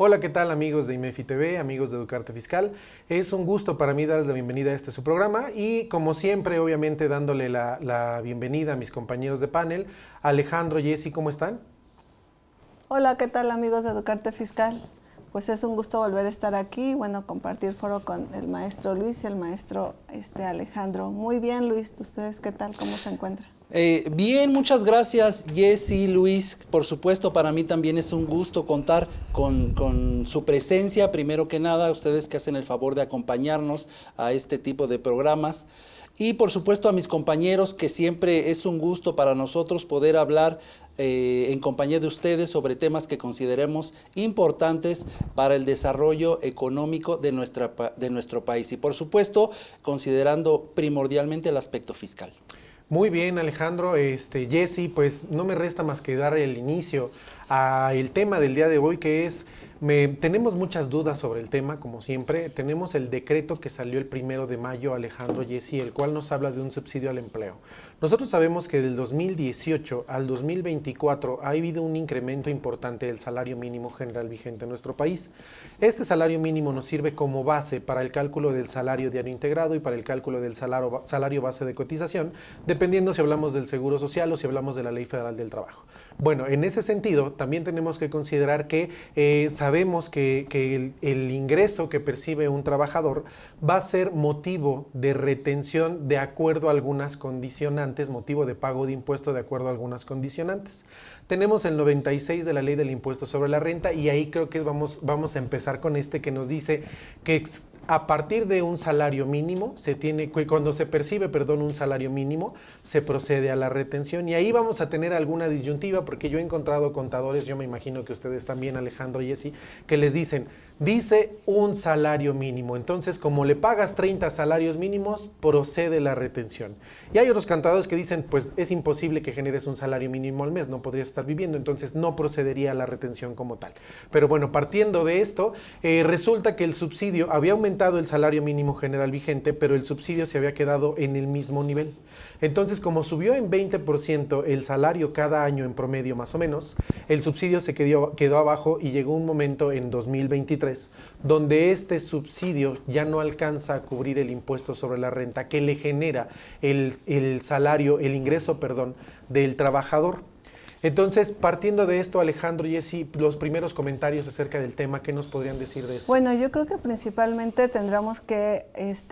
Hola, ¿qué tal amigos de IMEFI TV, amigos de Educarte Fiscal? Es un gusto para mí darles la bienvenida a este su programa y como siempre, obviamente dándole la bienvenida a mis compañeros de panel. Alejandro, Jessy, ¿cómo están? Hola, ¿qué tal amigos de Educarte Fiscal? Pues es un gusto volver a estar aquí, bueno, compartir foro con el maestro Luis y el maestro Alejandro. Muy bien, Luis, ¿ustedes qué tal? ¿Cómo se encuentran? Bien, muchas gracias, Jessy, Luis. Por supuesto, para mí también es un gusto contar con su presencia. Primero que nada, ustedes que hacen el favor de acompañarnos a este tipo de programas. Y por supuesto a mis compañeros, que siempre es un gusto para nosotros poder hablar en compañía de ustedes sobre temas que consideremos importantes para el desarrollo económico de nuestro país. Y por supuesto, considerando primordialmente el aspecto fiscal. Muy bien, Alejandro. Jessy, pues no me resta más que dar el inicio al tema del día de hoy, que es, tenemos muchas dudas sobre el tema, como siempre. Tenemos el decreto que salió el 1 de mayo, Alejandro, Jessy, el cual nos habla de un subsidio al empleo. Nosotros sabemos que del 2018 al 2024 ha habido un incremento importante del salario mínimo general vigente en nuestro país. Este salario mínimo nos sirve como base para el cálculo del salario diario integrado y para el cálculo del salario base de cotización, dependiendo si hablamos del Seguro Social o si hablamos de la Ley Federal del Trabajo. Bueno, en ese sentido, también tenemos que considerar que sabemos que el ingreso que percibe un trabajador va a ser motivo de retención de acuerdo a algunas condicionantes, motivo de pago de impuesto de acuerdo a algunas condicionantes. Tenemos el 96 de la Ley del Impuesto sobre la Renta y ahí creo que vamos a empezar con que nos dice que a partir de un salario mínimo, cuando se percibe, un salario mínimo, se procede a la retención. Y ahí vamos a tener alguna disyuntiva, porque yo he encontrado contadores, yo me imagino que ustedes también, Alejandro y Jessy, que les dicen, dice un salario mínimo. Entonces, como le pagas 30 salarios mínimos, procede la retención. Y hay otros contadores que dicen, pues es imposible que generes un salario mínimo al mes, no podrías estar viviendo, entonces no procedería la retención como tal. Pero bueno, partiendo de esto, resulta que el subsidio había aumentado el salario mínimo general vigente, pero el subsidio se había quedado en el mismo nivel. Entonces, como subió en 20% el salario cada año en promedio más o menos, el subsidio se quedó abajo y llegó un momento en 2023 donde este subsidio ya no alcanza a cubrir el impuesto sobre la renta que le genera el ingreso del trabajador. Entonces, partiendo de esto, Alejandro y Jessy, los primeros comentarios acerca del tema, ¿qué nos podrían decir de esto? Bueno, yo creo que principalmente tendríamos que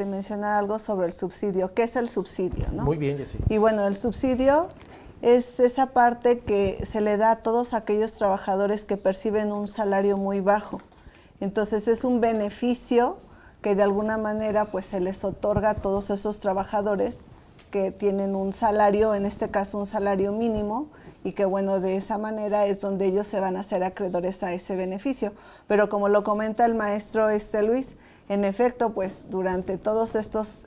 mencionar algo sobre el subsidio. ¿Qué es el subsidio, no? Muy bien, Jessy. Y bueno, el subsidio es esa parte que se le da a todos aquellos trabajadores que perciben un salario muy bajo. Entonces, es un beneficio que de alguna manera pues se les otorga a todos esos trabajadores que tienen un salario, en este caso un salario mínimo, y que bueno, de esa manera es donde ellos se van a hacer acreedores a ese beneficio. Pero como lo comenta el maestro Luis, en efecto, pues durante todos estos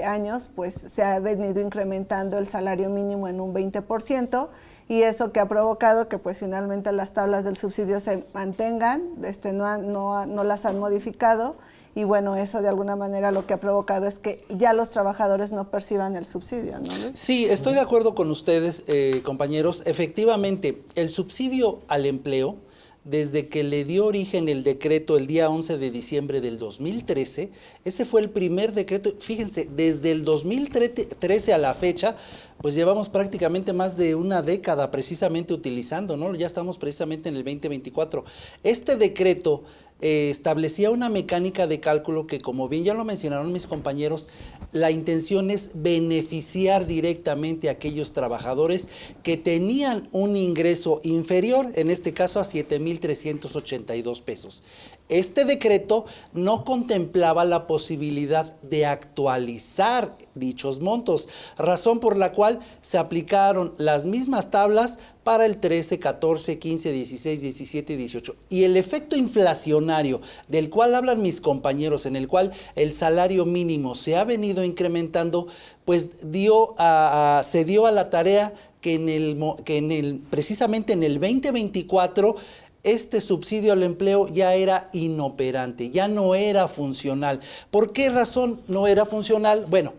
años, pues se ha venido incrementando el salario mínimo en un 20%, y eso que ha provocado que pues finalmente las tablas del subsidio se mantengan, no las han modificado. Y bueno, eso de alguna manera lo que ha provocado es que ya los trabajadores no perciban el subsidio, ¿no, Luis? Sí, estoy de acuerdo con ustedes, compañeros. Efectivamente, el subsidio al empleo, desde que le dio origen el decreto el día 11 de diciembre del 2013, ese fue el primer decreto. Fíjense, desde el 2013 a la fecha, pues llevamos prácticamente más de una década precisamente utilizando, ¿no? Ya estamos precisamente en el 2024. Este decreto establecía una mecánica de cálculo que, como bien ya lo mencionaron mis compañeros, la intención es beneficiar directamente a aquellos trabajadores que tenían un ingreso inferior, en este caso a 7,382 pesos. Este decreto no contemplaba la posibilidad de actualizar dichos montos, razón por la cual se aplicaron las mismas tablas para el 13, 14, 15, 16, 17 y 18. Y el efecto inflacionario del cual hablan mis compañeros, en el cual el salario mínimo se ha venido incrementando, pues se dio a la tarea que precisamente en el 2024 este subsidio al empleo ya era inoperante, ya no era funcional. ¿Por qué razón no era funcional? Bueno,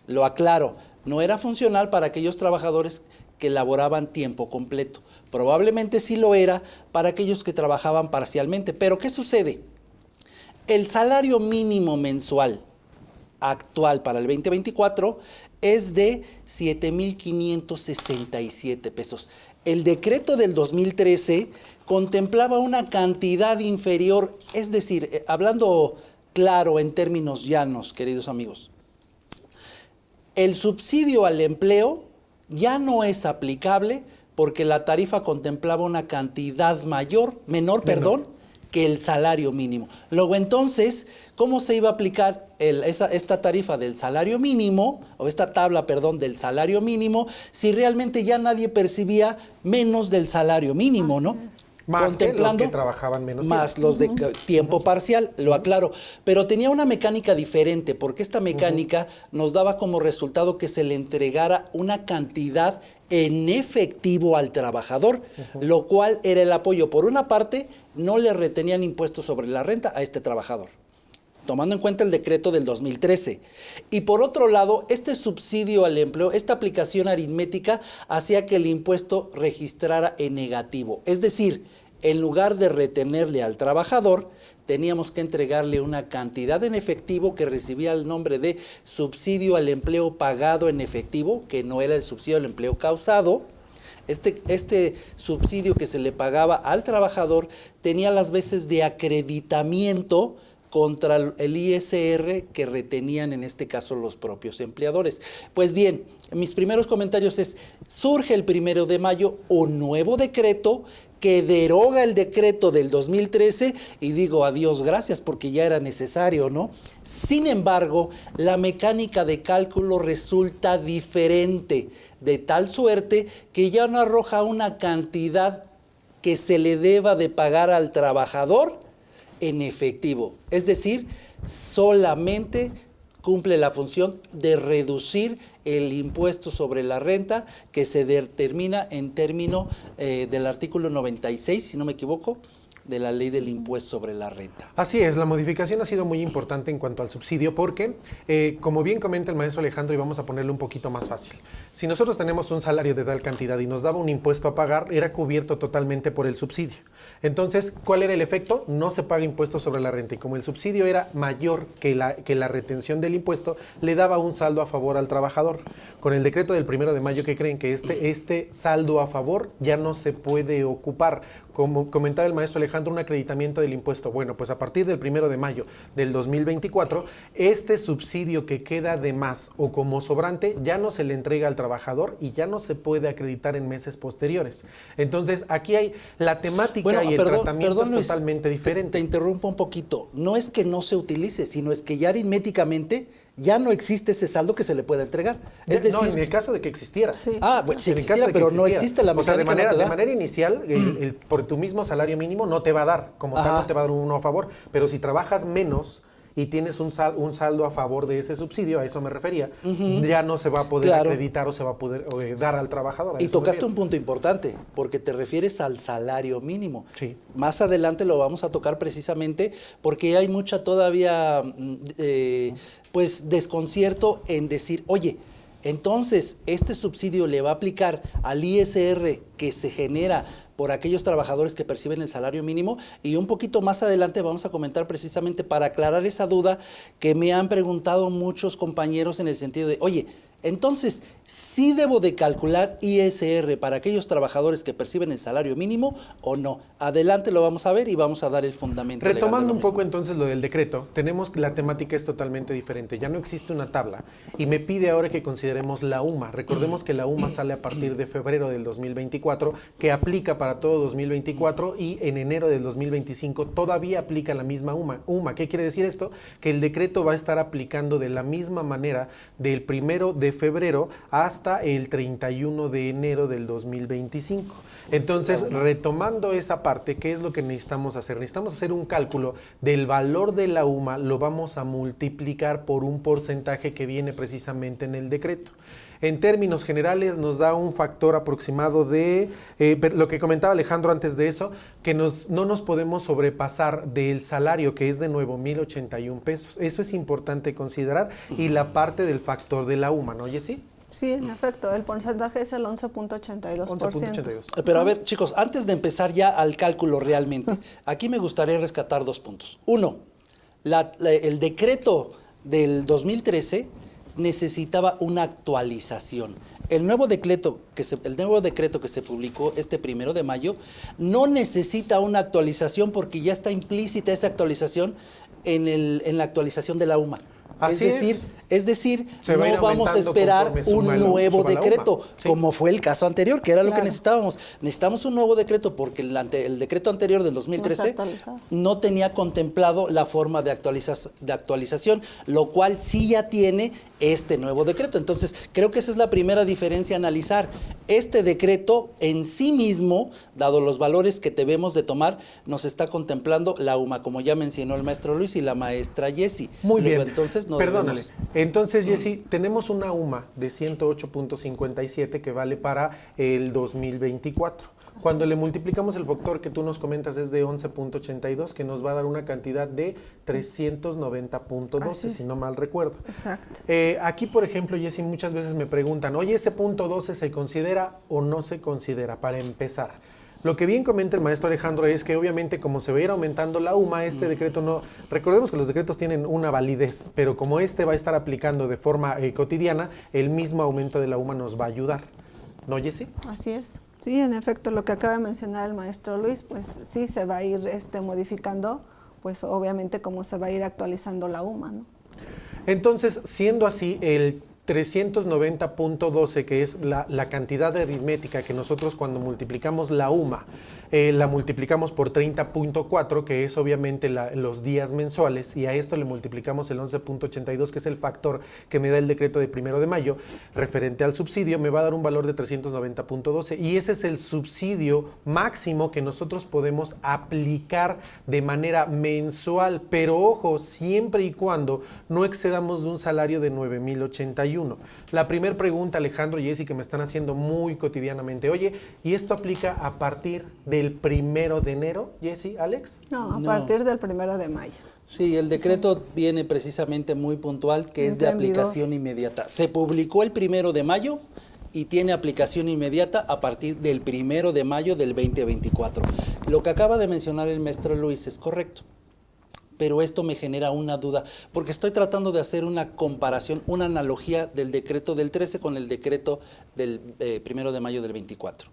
lo aclaro, no era funcional para aquellos trabajadores que laboraban tiempo completo. Probablemente sí lo era para aquellos que trabajaban parcialmente. Pero ¿qué sucede? El salario mínimo mensual actual para el 2024 es de 7,567 pesos. El decreto del 2013 contemplaba una cantidad inferior, es decir, hablando claro en términos llanos, queridos amigos, el subsidio al empleo ya no es aplicable porque la tarifa contemplaba una cantidad menor, que el salario mínimo. Luego entonces, ¿cómo se iba a aplicar esta tarifa del salario mínimo, o esta tabla, perdón, del salario mínimo, si realmente ya nadie percibía menos del salario mínimo, ¿no? Más que los que trabajaban menos más tiempo. los de tiempo parcial, lo aclaro. Pero tenía una mecánica diferente, porque esta mecánica nos daba como resultado que se le entregara una cantidad en efectivo al trabajador, lo cual era el apoyo. Por una parte, no le retenían impuestos sobre la renta a este trabajador, tomando en cuenta el decreto del 2013. Y por otro lado, este subsidio al empleo, esta aplicación aritmética, hacía que el impuesto registrara en negativo. Es decir, en lugar de retenerle al trabajador, teníamos que entregarle una cantidad en efectivo que recibía el nombre de subsidio al empleo pagado en efectivo, que no era el subsidio al empleo causado. Este subsidio que se le pagaba al trabajador tenía las veces de acreditamiento contra el ISR que retenían en este caso los propios empleadores. Pues bien, mis primeros comentarios es, surge el 1 de mayo un nuevo decreto que deroga el decreto del 2013 y digo adiós, gracias, porque ya era necesario, ¿no? Sin embargo, la mecánica de cálculo resulta diferente, de tal suerte que ya no arroja una cantidad que se le deba de pagar al trabajador en efectivo. Es decir, solamente cumple la función de reducir el impuesto sobre la renta que se determina en término del artículo 96, si no me equivoco, de la ley del impuesto sobre la renta. Así es, la modificación ha sido muy importante en cuanto al subsidio porque, como bien comenta el maestro Alejandro, y vamos a ponerlo un poquito más fácil, si nosotros tenemos un salario de tal cantidad y nos daba un impuesto a pagar, era cubierto totalmente por el subsidio. Entonces, ¿cuál era el efecto? No se paga impuesto sobre la renta, y como el subsidio era mayor que la retención del impuesto, le daba un saldo a favor al trabajador. Con el decreto del 1 de mayo, ¿qué creen? Que este saldo a favor ya no se puede ocupar. Como comentaba el maestro Alejandro, un acreditamiento del impuesto. Bueno, pues a partir del 1 de mayo del 2024, este subsidio que queda de más o como sobrante ya no se le entrega al trabajador y ya no se puede acreditar en meses posteriores. Entonces, aquí hay la temática y el tratamiento es Luis, totalmente diferente. Te interrumpo un poquito. No es que no se utilice, sino es que ya aritméticamente ya no existe ese saldo que se le pueda entregar. Es decir, no, en el caso de que existiera. Sí. Bueno, sí existiera, pero no existe la mecánica. O sea, no te da. de manera inicial, por tu mismo salario mínimo no te va a dar, como tal no te va a dar uno a favor, pero si trabajas menos y tienes un saldo a favor de ese subsidio, a eso me refería, ya no se va a poder acreditar o se va a poder dar al trabajador. Y tocaste un punto importante, porque te refieres al salario mínimo. Sí. Más adelante lo vamos a tocar precisamente porque hay mucha todavía pues desconcierto en decir, oye, entonces este subsidio le va a aplicar al ISR que se genera por aquellos trabajadores que perciben el salario mínimo, y un poquito más adelante vamos a comentar precisamente para aclarar esa duda que me han preguntado muchos compañeros en el sentido de, oye, entonces, ¿sí debo de calcular ISR para aquellos trabajadores que perciben el salario mínimo o no? Adelante lo vamos a ver y vamos a dar el fundamento. Retomando un poco entonces lo del decreto, tenemos que la temática es totalmente diferente. Ya no existe una tabla y me pide ahora que consideremos la UMA. Recordemos que la UMA sale a partir de febrero del 2024, que aplica para todo 2024, y en enero del 2025 todavía aplica la misma UMA. ¿Qué quiere decir esto? Que el decreto va a estar aplicando de la misma manera del 1 de febrero hasta el 31 de enero del 2025. Entonces, retomando esa parte, ¿qué es lo que necesitamos hacer? Necesitamos hacer un cálculo del valor de la UMA, lo vamos a multiplicar por un porcentaje que viene precisamente en el decreto. En términos generales nos da un factor aproximado de, lo que comentaba Alejandro antes de eso, que no nos podemos sobrepasar del salario, que es de nuevo 1,081 pesos. Eso es importante considerar, y la parte del factor de la UMA, ¿no, Jessy? Sí, en efecto, el porcentaje es el 11.82%. 11.82. Pero a ver, chicos, antes de empezar ya al cálculo realmente, aquí me gustaría rescatar 2 puntos. Uno, el decreto del 2013 necesitaba una actualización. El nuevo decreto que se publicó este 1 de mayo no necesita una actualización porque ya está implícita esa actualización en la actualización de la UMA. Así Es decir, Se va a ir no vamos a aumentando esperar conforme un nuevo suba la decreto, UMA. Sí. como fue el caso anterior, que era lo que Claro. necesitábamos. Necesitamos un nuevo decreto porque el decreto anterior del 2013 actualizado. no tenía contemplado la forma de actualización, lo cual sí ya tiene este nuevo decreto. Entonces, creo que esa es la primera diferencia a analizar. Este decreto en sí mismo, dado los valores que debemos de tomar, nos está contemplando la UMA, como ya mencionó el maestro Luis y la maestra Jessie. Muy Luego, bien. entonces, no Perdónale. debemos- Entonces, Jessy, tenemos una UMA de 108.57 que vale para el 2024. Cuando le multiplicamos el factor que tú nos comentas es de 11.82, que nos va a dar una cantidad de 390.12, Así si es. no mal recuerdo. Exacto. Aquí, por ejemplo, Jessy, muchas veces me preguntan, oye, ¿ese punto 12 se considera o no se considera? Para empezar, lo que bien comenta el maestro Alejandro es que obviamente como se va a ir aumentando la UMA, este decreto no... Recordemos que los decretos tienen una validez, pero como este va a estar aplicando de forma cotidiana, el mismo aumento de la UMA nos va a ayudar. ¿No, Jessy? Así es. Sí, en efecto, lo que acaba de mencionar el maestro Luis, pues sí se va a ir modificando, pues obviamente como se va a ir actualizando la UMA, ¿no? Entonces, siendo así, el 390.12, que es la cantidad aritmética que nosotros cuando multiplicamos la UMA, la multiplicamos por 30.4, que es obviamente los días mensuales, y a esto le multiplicamos el 11.82, que es el factor que me da el decreto de 1 de mayo, referente al subsidio, me va a dar un valor de 390.12, y ese es el subsidio máximo que nosotros podemos aplicar de manera mensual, pero ojo, siempre y cuando no excedamos de un salario de 9,081. La primera pregunta, Alejandro y Jessy, que me están haciendo muy cotidianamente, oye, ¿y esto aplica a partir del 1 de enero, Jessy, Alex? No, a No. partir del 1 de mayo. Sí, el decreto viene precisamente muy puntual, que es de Entra en vigor. aplicación inmediata. Se publicó el 1 de mayo y tiene aplicación inmediata a partir del 1 de mayo del 2024. Lo que acaba de mencionar el maestro Luis es correcto, pero esto me genera una duda, porque estoy tratando de hacer una comparación, una analogía del decreto del 13 con el decreto del 1 de mayo del 24.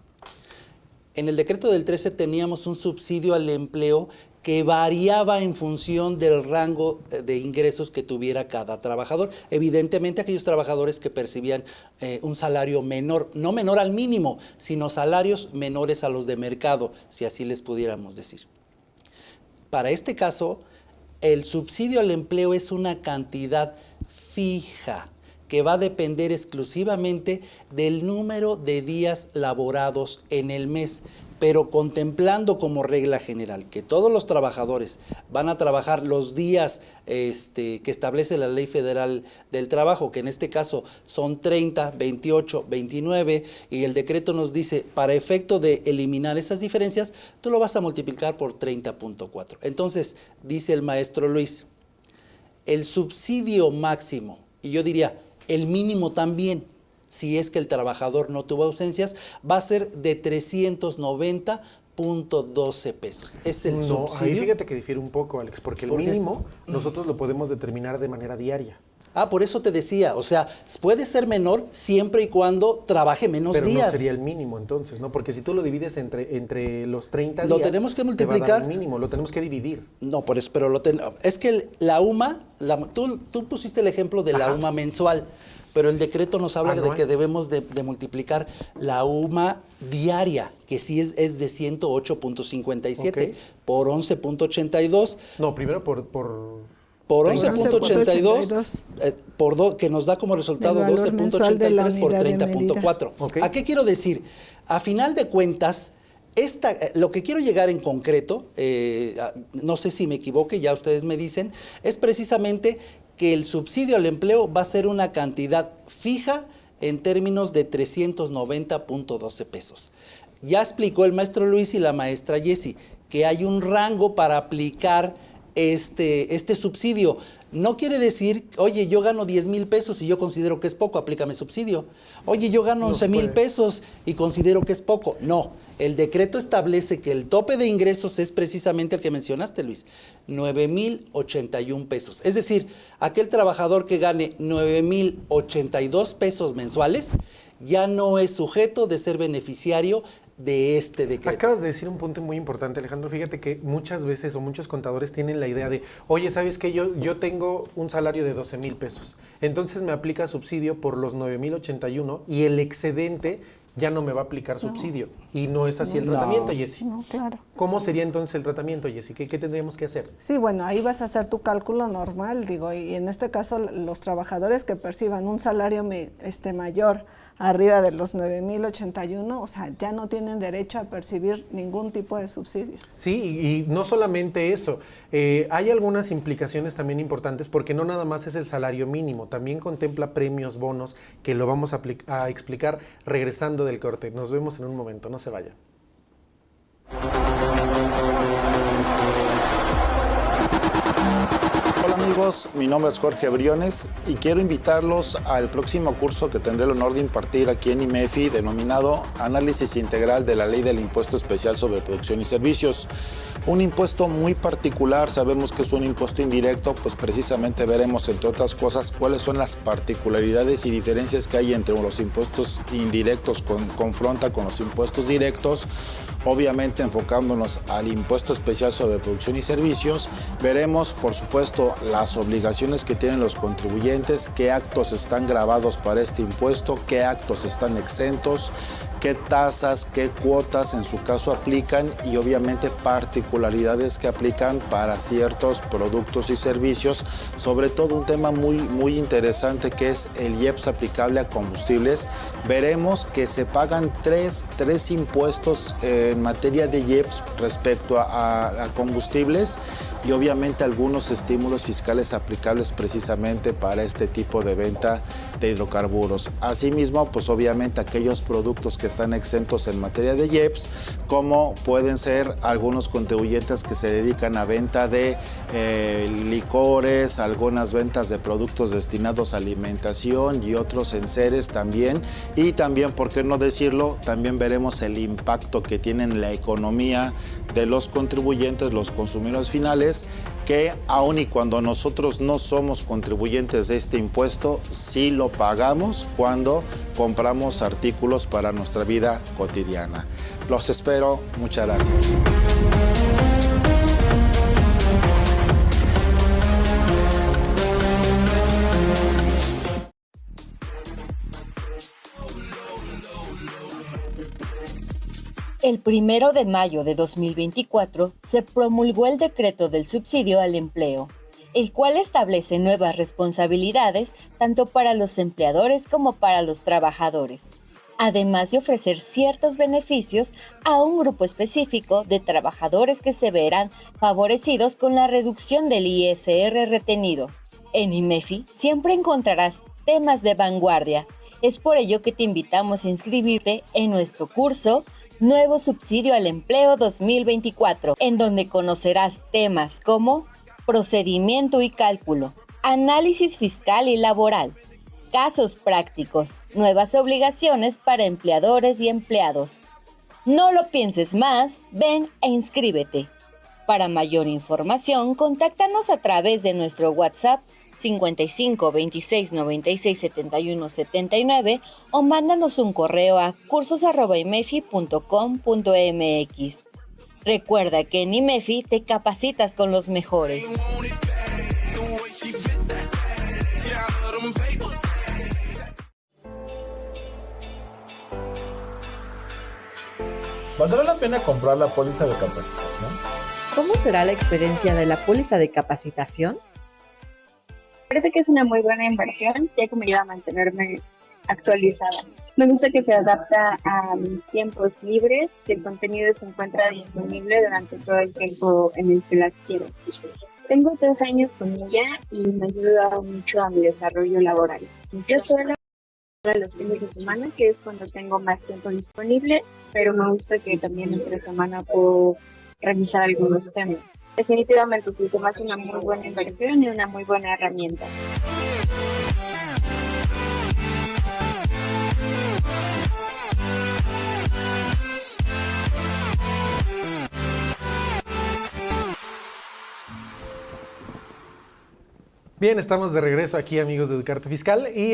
En el decreto del 13 teníamos un subsidio al empleo que variaba en función del rango de ingresos que tuviera cada trabajador. Evidentemente aquellos trabajadores que percibían un salario menor, no menor al mínimo, sino salarios menores a los de mercado, si así les pudiéramos decir. Para este caso, el subsidio al empleo es una cantidad fija que va a depender exclusivamente del número de días laborados en el mes, pero contemplando como regla general que todos los trabajadores van a trabajar los días que establece la Ley Federal del Trabajo, que en este caso son 30, 28, 29, y el decreto nos dice, para efecto de eliminar esas diferencias, tú lo vas a multiplicar por 30.4. Entonces, dice el maestro Luis, el subsidio máximo, y yo diría, el mínimo también, si es que el trabajador no tuvo ausencias, va a ser de 390.12 pesos. Es el No, subsidio. ahí fíjate que difiere un poco, Alex, porque el ¿Por qué? mínimo nosotros lo podemos determinar de manera diaria. Ah, por eso te decía, o sea, puede ser menor siempre y cuando trabaje menos Pero días. no sería el mínimo entonces, ¿no? Porque si tú lo divides entre los 30 Lo días, tenemos que te va a dar multiplicar. un mínimo, lo tenemos que dividir. No, por eso, pero es que la UMA, tú pusiste el ejemplo de la Ajá. UMA mensual, pero el decreto nos habla de no, que debemos de multiplicar la UMA diaria, que sí es de 108.57 Ok. por 11.82. No, primero por Por 11.82, que nos da como resultado El valor mensual de la 12.83 por unidad de 30.4. Ok. ¿A qué quiero decir? A final de cuentas, lo que quiero llegar en concreto, no sé si me equivoque, ya ustedes me dicen, es precisamente que el subsidio al empleo va a ser una cantidad fija en términos de 390.12 pesos. Ya explicó el maestro Luis y la maestra Jessie que hay un rango para aplicar este subsidio. No quiere decir, oye, yo gano 10,000 pesos y yo considero que es poco, aplícame subsidio. Oye, yo gano 11,000 pesos y considero que es poco. No, el decreto establece que el tope de ingresos es precisamente el que mencionaste, Luis, 9,081 pesos. Es decir, aquel trabajador que gane 9,082 pesos mensuales ya no es sujeto de ser beneficiario de este decreto. Acabas de decir un punto muy importante, Alejandro. Fíjate que muchas veces o muchos contadores tienen la idea de, oye, ¿sabes qué? Yo tengo un salario de 12,000 pesos. Entonces me aplica subsidio por los 9,081 y el excedente ya no me va a aplicar subsidio. Y no es así el tratamiento, Jessy. No, claro. ¿Cómo sería entonces el tratamiento, Jessy? ¿Qué tendríamos que hacer? Sí, bueno, ahí vas a hacer tu cálculo normal, digo, y en este caso los trabajadores que perciban un salario mayor arriba de los 9,081, o sea, ya no tienen derecho a percibir ningún tipo de subsidio. Sí, y no solamente eso, hay algunas implicaciones también importantes porque no nada más es el salario mínimo, también contempla premios, bonos, que lo vamos a explicar regresando del corte. Nos vemos en un momento, no se vaya. Hola amigos, mi nombre es Jorge Briones y quiero invitarlos al próximo curso que tendré el honor de impartir aquí en IMEFI, denominado Análisis Integral de la Ley del Impuesto Especial sobre Producción y Servicios. Un impuesto muy particular, sabemos que es un impuesto indirecto, pues precisamente veremos, entre otras cosas, cuáles son las particularidades y diferencias que hay entre los impuestos indirectos confronta con los impuestos directos. Obviamente enfocándonos al impuesto especial sobre producción y servicios, veremos por supuesto las obligaciones que tienen los contribuyentes, qué actos están gravados para este impuesto, qué actos están exentos, qué tasas, qué cuotas en su caso aplican y obviamente particularidades que aplican para ciertos productos y servicios, sobre todo un tema muy interesante que es el IEPS aplicable a combustibles. Veremos que se pagan tres impuestos en materia de IEPS respecto a combustibles y obviamente algunos estímulos fiscales aplicables precisamente para este tipo de venta de hidrocarburos. Asimismo, pues obviamente aquellos productos que están exentos en materia de IEPS, como pueden ser algunos contribuyentes que se dedican a venta de licores, algunas ventas de productos destinados a alimentación y otros enseres también. Y también, por qué no decirlo, también veremos el impacto que tiene en la economía de los contribuyentes, los consumidores finales, que aun y cuando nosotros no somos contribuyentes de este impuesto, sí lo pagamos cuando compramos artículos para nuestra vida cotidiana. Los espero, muchas gracias. El 1 de mayo de 2024 se promulgó el decreto del subsidio al empleo, el cual establece nuevas responsabilidades tanto para los empleadores como para los trabajadores, además de ofrecer ciertos beneficios a un grupo específico de trabajadores que se verán favorecidos con la reducción del ISR retenido. En IMEFI siempre encontrarás temas de vanguardia. Es por ello que te invitamos a inscribirte en nuestro curso Nuevo Subsidio al Empleo 2024, en donde conocerás temas como procedimiento y cálculo, análisis fiscal y laboral, casos prácticos, nuevas obligaciones para empleadores y empleados. No lo pienses más, ven e inscríbete. Para mayor información, contáctanos a través de nuestro WhatsApp 55 26 96 71 79 o mándanos un correo a cursos@imefi.com.mx. Recuerda que en IMEFI te capacitas con los mejores. ¿Valdrá la pena comprar la póliza de capacitación? ¿Cómo será la experiencia de la póliza de capacitación? Parece que es una muy buena inversión, ya que me ayuda a mantenerme actualizada. Me gusta que se adapta a mis tiempos libres, que el contenido se encuentra disponible durante todo el tiempo en el que la adquiero. Tengo 3 años con ella y me ayuda mucho a mi desarrollo laboral. Yo suelo los fines de semana, que es cuando tengo más tiempo disponible, pero me gusta que también entre semana puedo revisar algunos temas. Definitivamente sí, se me hace una muy buena inversión y una muy buena herramienta. Bien, estamos de regreso aquí, amigos de Educarte Fiscal, y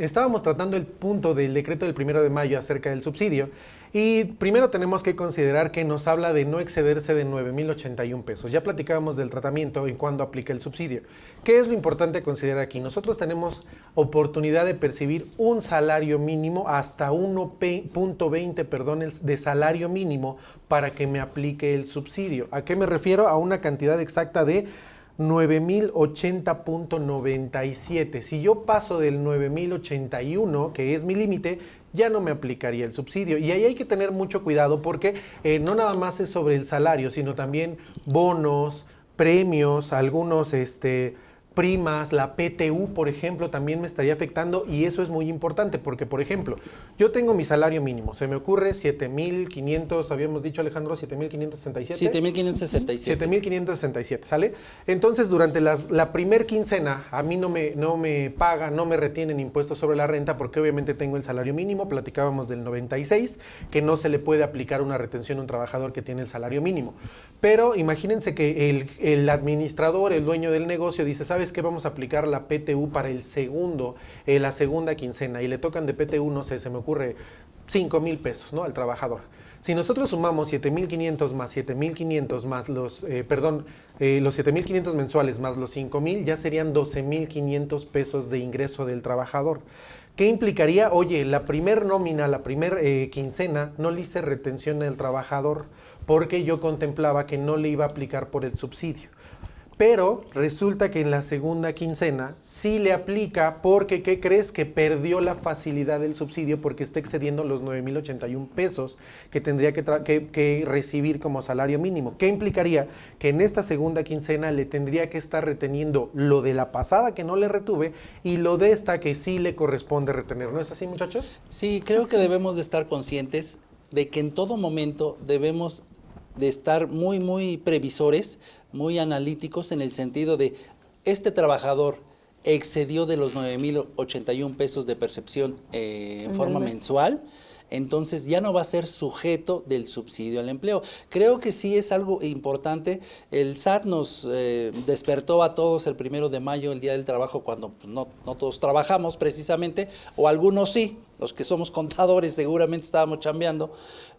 estábamos tratando el punto del decreto del 1 de mayo acerca del subsidio. Y primero tenemos que considerar que nos habla de no excederse de 9,081 pesos. Ya platicábamos del tratamiento y cuándo aplica el subsidio. ¿Qué es lo importante considerar aquí? Nosotros tenemos oportunidad de percibir un salario mínimo hasta 1.20, de salario mínimo para que me aplique el subsidio. ¿A qué me refiero? A una cantidad exacta de 9,080.97. Si yo paso del 9,081, que es mi límite, ya no me aplicaría el subsidio. Y ahí hay que tener mucho cuidado porque no nada más es sobre el salario, sino también bonos, premios, algunos primas, la PTU, por ejemplo, también me estaría afectando, y eso es muy importante porque, por ejemplo, yo tengo mi salario mínimo, se me ocurre 7,500, habíamos dicho, Alejandro, 7,567. 7,567. 7,567, ¿sale? Entonces, durante la primer quincena, a mí no me paga, no me retienen impuestos sobre la renta porque obviamente tengo el salario mínimo, platicábamos del 96, que no se le puede aplicar una retención a un trabajador que tiene el salario mínimo. Pero imagínense que el administrador, el dueño del negocio, dice, ¿sabes qué? Vamos a aplicar la PTU para la segunda quincena, y le tocan de PTU, no sé, se me ocurre 5,000 pesos, ¿no? Al trabajador. Si nosotros sumamos 7,500 más 7,500 más los 7,500 mensuales más los 5,000, ya serían 12,500 pesos de ingreso del trabajador. ¿Qué implicaría? Oye, la primer nómina, la primer quincena, no le hice retención al trabajador porque yo contemplaba que no le iba a aplicar por el subsidio. Pero resulta que en la segunda quincena sí le aplica porque, ¿qué crees? Que perdió la facilidad del subsidio porque está excediendo los 9,081 pesos que tendría que recibir como salario mínimo. ¿Qué implicaría? Que en esta segunda quincena le tendría que estar reteniendo lo de la pasada que no le retuve y lo de esta que sí le corresponde retener. ¿No es así, muchachos? Sí, creo que debemos de estar conscientes de que en todo momento debemos de estar muy, muy previsores, muy analíticos en el sentido de este trabajador excedió de los 9,081 pesos de percepción en forma mensual, entonces ya no va a ser sujeto del subsidio al empleo. Creo que sí es algo importante. El SAT nos despertó a todos el 1 de mayo, el Día del Trabajo, cuando pues, no todos trabajamos precisamente, o algunos sí, los que somos contadores seguramente estábamos chambeando,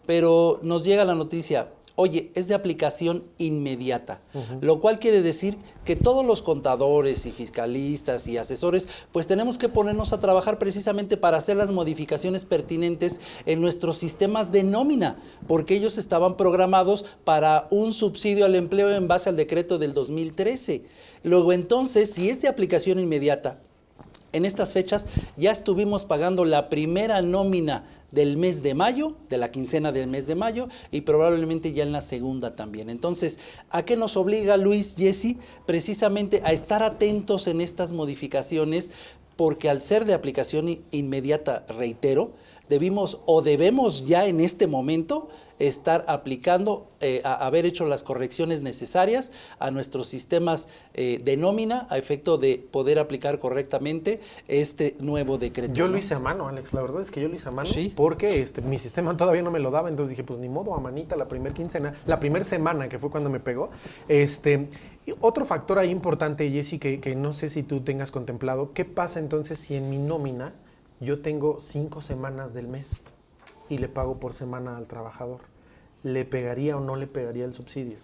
pero nos llega la noticia, oye, es de aplicación inmediata, lo cual quiere decir que todos los contadores y fiscalistas y asesores, pues tenemos que ponernos a trabajar precisamente para hacer las modificaciones pertinentes en nuestros sistemas de nómina, porque ellos estaban programados para un subsidio al empleo en base al decreto del 2013. Luego entonces, si es de aplicación inmediata, en estas fechas ya estuvimos pagando la primera nómina del mes de mayo, de la quincena del mes de mayo, y probablemente ya en la segunda también. Entonces, ¿a qué nos obliga Luis, Jessy? Precisamente a estar atentos en estas modificaciones, porque al ser de aplicación inmediata, reitero, debemos ya en este momento estar aplicando, haber hecho las correcciones necesarias a nuestros sistemas de nómina a efecto de poder aplicar correctamente este nuevo decreto. Yo lo hice a mano, Alex, la verdad es que yo lo hice a mano, ¿sí? Porque mi sistema todavía no me lo daba, entonces dije, pues ni modo, a manita la primera quincena, la primera semana que fue cuando me pegó. Y otro factor ahí importante, Jessy, que no sé si tú tengas contemplado, ¿qué pasa entonces si en mi nómina yo tengo 5 semanas del mes y le pago por semana al trabajador? ¿Le pegaría o no le pegaría el subsidio?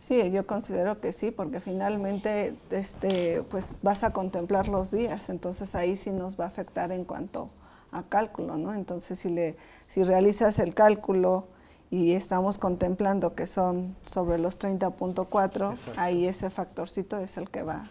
Sí, yo considero que sí, porque finalmente pues vas a contemplar los días, entonces ahí sí nos va a afectar en cuanto a cálculo, ¿no? Entonces si realizas el cálculo y estamos contemplando que son sobre los 30.4, ahí ese factorcito es el que va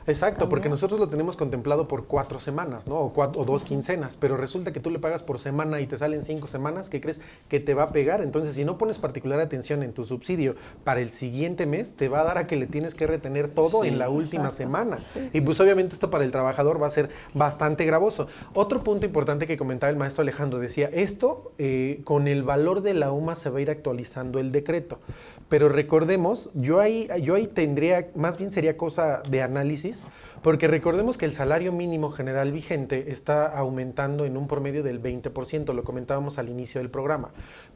Exacto, porque También. nosotros lo tenemos contemplado por 4 semanas, ¿no? O 2 quincenas, pero resulta que tú le pagas por semana y te salen 5 semanas, ¿qué crees? Que te va a pegar. Entonces, si no pones particular atención en tu subsidio para el siguiente mes, te va a dar a que le tienes que retener todo Sí, en la última exacto. semana. Sí, Y pues obviamente esto para el trabajador va a ser bastante gravoso. Otro punto importante que comentaba el maestro Alejandro, decía, esto con el valor de la UMA se va a ir actualizando el decreto. Pero recordemos, yo ahí tendría, más bien sería cosa de análisis, porque recordemos que el salario mínimo general vigente está aumentando en un promedio del 20%, lo comentábamos al inicio del programa.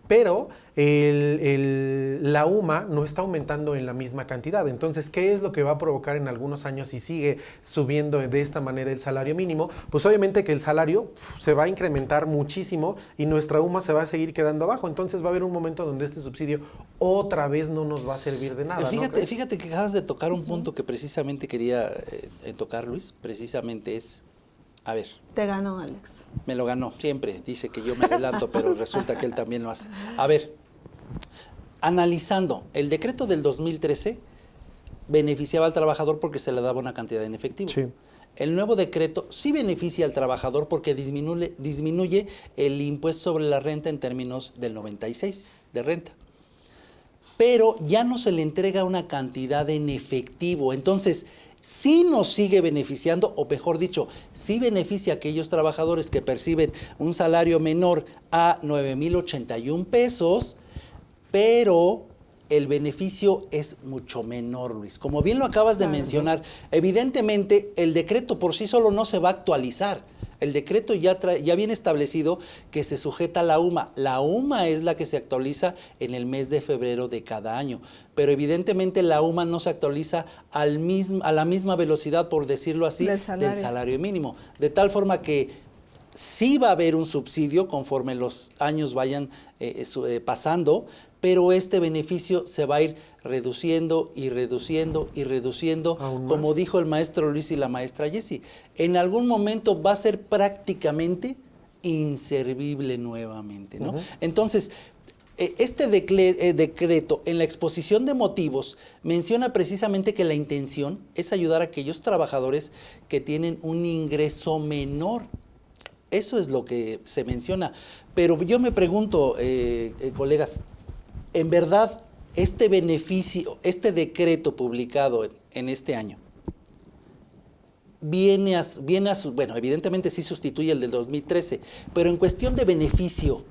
Pero la UMA no está aumentando en la misma cantidad. Entonces, ¿qué es lo que va a provocar en algunos años si sigue subiendo de esta manera el salario mínimo? Pues obviamente que el salario se va a incrementar muchísimo y nuestra UMA se va a seguir quedando abajo. Entonces va a haber un momento donde este subsidio otra vez no nos va a servir de nada. Fíjate que acabas de tocar un punto que precisamente quería tocar, Luis. Precisamente es, a ver, Te ganó, Alex. me lo ganó, siempre dice que yo me adelanto, pero resulta que él también lo hace. A ver, analizando, el decreto del 2013 beneficiaba al trabajador porque se le daba una cantidad en efectivo. Sí. El nuevo decreto sí beneficia al trabajador porque disminuye el impuesto sobre la renta en términos del 96 de renta. Pero ya no se le entrega una cantidad en efectivo. Entonces, sí nos sigue beneficiando, o mejor dicho, sí beneficia a aquellos trabajadores que perciben un salario menor a 9,081 pesos, pero el beneficio es mucho menor, Luis. Como bien lo acabas de mencionar, evidentemente el decreto por sí solo no se va a actualizar. El decreto ya viene establecido que se sujeta a la UMA. La UMA es la que se actualiza en el mes de febrero de cada año. Pero evidentemente la UMA no se actualiza a la misma velocidad, por decirlo así, del salario mínimo. De tal forma que sí va a haber un subsidio conforme los años vayan pasando, pero este beneficio se va a ir reduciendo y reduciendo y reduciendo, como dijo el maestro Luis y la maestra Jessie. En algún momento va a ser prácticamente inservible nuevamente, ¿no? Entonces, este decreto en la exposición de motivos menciona precisamente que la intención es ayudar a aquellos trabajadores que tienen un ingreso menor. Eso es lo que se menciona. Pero yo me pregunto, colegas, en verdad, este beneficio, este decreto publicado en este año, bueno, evidentemente sí sustituye el del 2013, pero en cuestión de beneficio,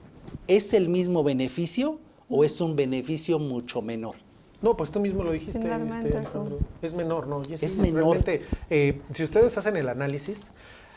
¿es el mismo beneficio o es un beneficio mucho menor? No, pues tú mismo lo dijiste, Finalmente Alejandro. Es menor, ¿no? Es menor. Realmente, si ustedes hacen el análisis,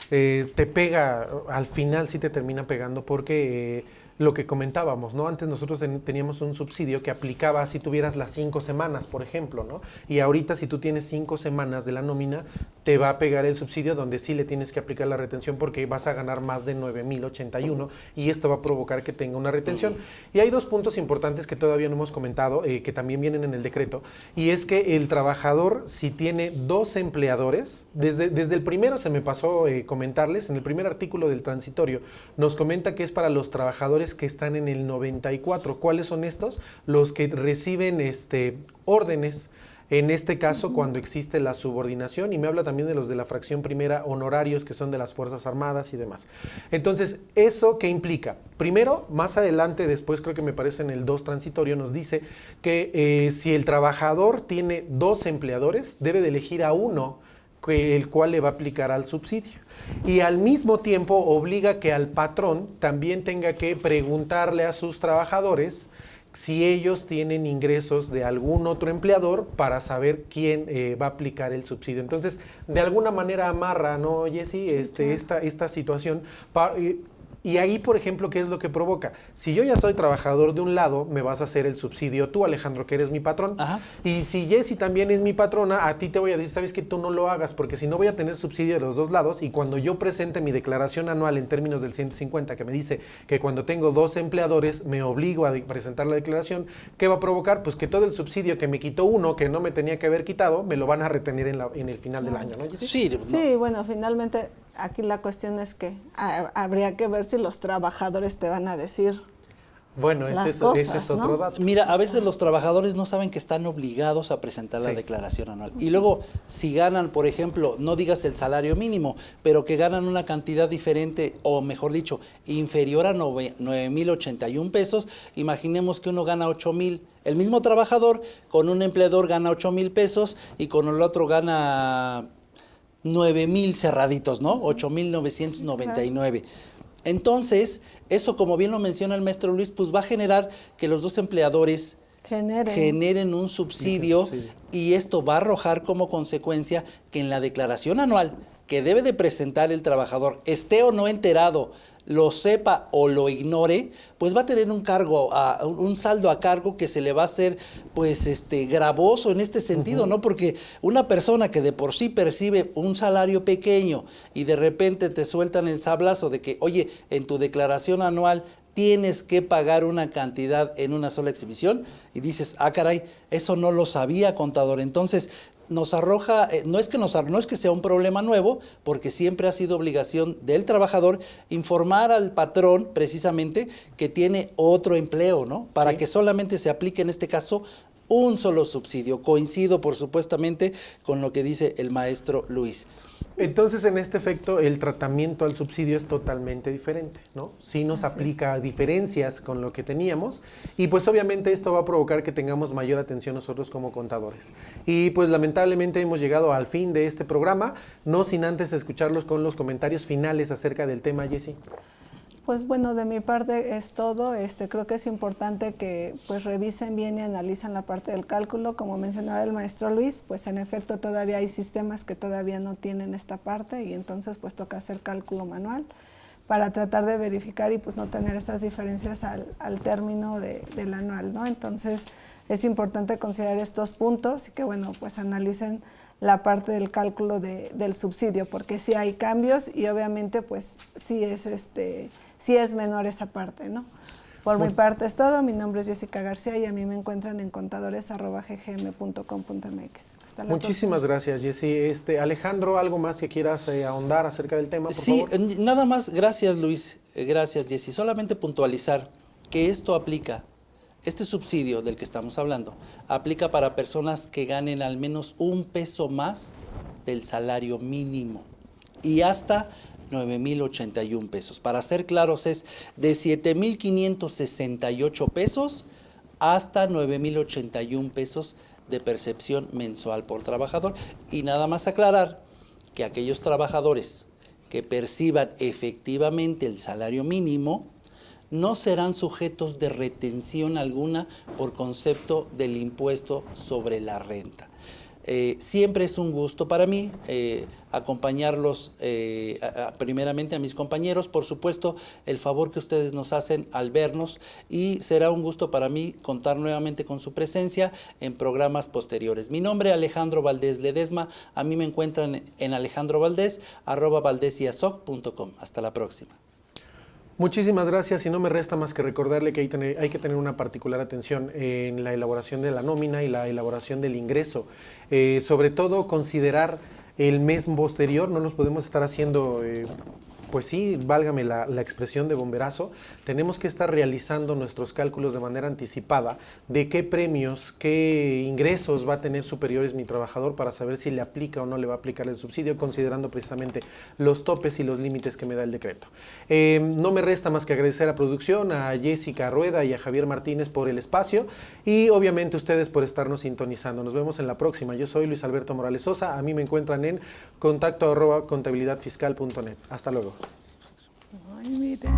te pega, al final sí te termina pegando porque lo que comentábamos, ¿no? Antes nosotros teníamos un subsidio que aplicaba si tuvieras las 5 semanas, por ejemplo, ¿no? Y ahorita si tú tienes 5 semanas de la nómina, te va a pegar el subsidio donde sí le tienes que aplicar la retención porque vas a ganar más de 9,081 y esto va a provocar que tenga una retención. Y hay 2 puntos importantes que todavía no hemos comentado, que también vienen en el decreto, y es que el trabajador, si tiene 2 empleadores, desde el primero se me pasó comentarles, en el primer artículo del transitorio, nos comenta que es para los trabajadores que están en el 94. ¿Cuáles son estos? Los que reciben órdenes, en este caso cuando existe la subordinación, y me habla también de los de la fracción primera, honorarios, que son de las Fuerzas Armadas y demás. Entonces, ¿eso qué implica? Primero, más adelante, después creo que me parece en el 2 transitorio, nos dice que si el trabajador tiene 2 empleadores, debe de elegir a uno el cual le va a aplicar al subsidio. Y al mismo tiempo obliga que al patrón también tenga que preguntarle a sus trabajadores si ellos tienen ingresos de algún otro empleador para saber quién va a aplicar el subsidio. Entonces, de alguna manera amarra, ¿no, Jessie? Esta situación. Y ahí, por ejemplo, ¿qué es lo que provoca? Si yo ya soy trabajador de un lado, me vas a hacer el subsidio tú, Alejandro, que eres mi patrón. Ajá. Y si Jessie también es mi patrona, a ti te voy a decir, ¿sabes qué? Tú no lo hagas, porque si no voy a tener subsidio de los 2 lados, y cuando yo presente mi declaración anual en términos del 150, que me dice que cuando tengo 2 empleadores, me obligo a presentar la declaración, ¿qué va a provocar? Pues que todo el subsidio que me quitó uno, que no me tenía que haber quitado, me lo van a retener en el final del año, ¿no, Jessie? Sí, bueno, finalmente aquí la cuestión es que habría que ver si los trabajadores te van a decir Bueno, las ese cosas, es otro ¿no? dato. Mira, a veces los trabajadores no saben que están obligados a presentar la Sí. declaración anual. Y luego, si ganan, por ejemplo, no digas el salario mínimo, pero que ganan una cantidad diferente, o mejor dicho, inferior a 9,081 pesos, imaginemos que uno gana 8,000. El mismo trabajador con un empleador gana 8,000 pesos y con el otro gana 9,000 cerraditos, ¿no? 8,999. Entonces, eso, como bien lo menciona el maestro Luis, pues va a generar que los dos empleadores generen un subsidio, y esto va a arrojar como consecuencia que en la declaración anual que debe de presentar el trabajador, esté o no enterado, lo sepa o lo ignore, pues va a tener un cargo, un saldo a cargo que se le va a hacer pues gravoso en este sentido, ¿no? Porque una persona que de por sí percibe un salario pequeño y de repente te sueltan el sablazo de que, oye, en tu declaración anual tienes que pagar una cantidad en una sola exhibición, y dices, ah, caray, eso no lo sabía, contador. Entonces, nos arroja, no es que sea un problema nuevo, porque siempre ha sido obligación del trabajador informar al patrón precisamente que tiene otro empleo, ¿no? Para que solamente se aplique en este caso un solo subsidio. Coincido, por supuestamente, con lo que dice el maestro Luis. Entonces, en este efecto, el tratamiento al subsidio es totalmente diferente, ¿no? Sí nos aplica diferencias con lo que teníamos, y pues obviamente esto va a provocar que tengamos mayor atención nosotros como contadores. Y pues lamentablemente hemos llegado al fin de este programa, no sin antes escucharlos con los comentarios finales acerca del tema, Jessy. Pues bueno, de mi parte es todo. Creo que es importante que pues revisen bien y analicen la parte del cálculo. Como mencionaba el maestro Luis, pues en efecto todavía hay sistemas que todavía no tienen esta parte, y entonces pues toca hacer cálculo manual para tratar de verificar y pues no tener esas diferencias al término del anual, ¿no? Entonces es importante considerar estos puntos y que bueno, pues analicen la parte del cálculo del subsidio, porque sí hay cambios y obviamente pues sí es menor esa parte, ¿no? Por mi parte es todo. Mi nombre es Jessica García y a mí me encuentran en contadores@ggm.com.mx. Hasta la Muchísimas próxima. gracias, Jessy. Alejandro, ¿algo más que quieras ahondar acerca del tema, por favor? Nada más, gracias Luis, gracias Jessy. Solamente puntualizar que esto aplica, este subsidio del que estamos hablando, aplica para personas que ganen al menos un peso más del salario mínimo y hasta 9,081 pesos. Para ser claros, es de 7,568 pesos hasta 9,081 pesos de percepción mensual por trabajador. Y nada más aclarar que aquellos trabajadores que perciban efectivamente el salario mínimo no serán sujetos de retención alguna por concepto del impuesto sobre la renta. Siempre es un gusto para mí acompañarlos, primeramente a mis compañeros, por supuesto, el favor que ustedes nos hacen al vernos, y será un gusto para mí contar nuevamente con su presencia en programas posteriores. Mi nombre es Alejandro Valdés Ledesma, a mí me encuentran en alejandrovaldez@valdesiasoc.com. Hasta la próxima. Muchísimas gracias, y no me resta más que recordarle que hay que tener una particular atención en la elaboración de la nómina y la elaboración del ingreso. Sobre todo considerar el mes posterior, no nos podemos estar haciendo, pues sí, válgame la expresión de bomberazo, tenemos que estar realizando nuestros cálculos de manera anticipada de qué premios, qué ingresos va a tener superiores mi trabajador para saber si le aplica o no le va a aplicar el subsidio, considerando precisamente los topes y los límites que me da el decreto. No me resta más que agradecer a producción, a Jessica Rueda y a Javier Martínez por el espacio, y obviamente ustedes por estarnos sintonizando. Nos vemos en la próxima. Yo soy Luis Alberto Morales Sosa, a mí me encuentran en contacto@contabilidadfiscal.net. Hasta luego. Ay, miren.